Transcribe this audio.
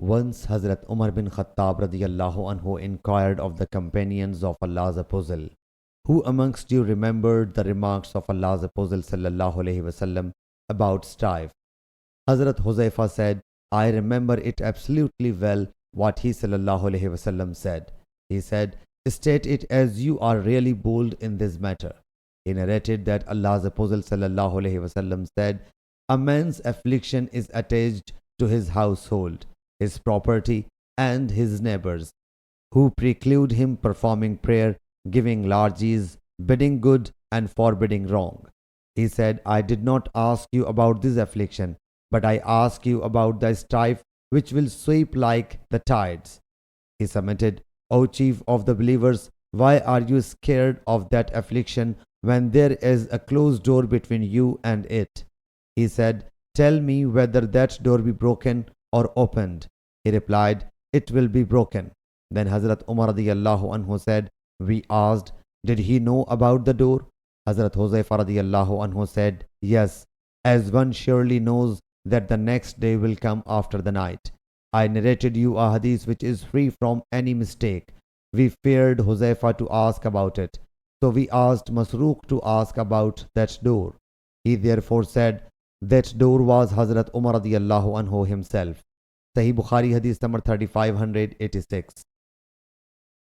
Once Hazrat Umar bin Khattab radiyallahu anhu inquired of the companions of Allah's Apostle, "Who amongst you remembered the remarks of Allah's Apostle sallallahu alaihi wasallam about strife?" Hazrat Huzaifa said, "I remember it absolutely well what he sallallahu alaihi wasallam said." He said, "State it as you are really bold in this matter." He narrated that Allah's Apostle sallallahu alaihi wasallam said, "A man's affliction is attached to his household, his property, and his neighbors, who preclude him performing prayer, giving largesse, bidding good, and forbidding wrong." He said, "I did not ask you about this affliction, but I ask you about the strife which will sweep like the tides." He submitted, "O chief of the believers, why are you scared of that affliction when there is a closed door between you and it?" He said, "Tell me whether that door be broken or opened." He replied, "It will be broken." Then Hazrat Umar radiyallahu anhu said, "We asked, did he know about the door?" Hazrat Huzaifa radiyallahu anhu said, "Yes, as one surely knows that the next day will come after the night." I narrated you a hadith which is free from any mistake. We feared Huzaifa to ask about it, so we asked Masruq to ask about that door. He therefore said, that door was Hazrat Umar radiyallahu anhu himself. Sahih Bukhari Hadith number 3586.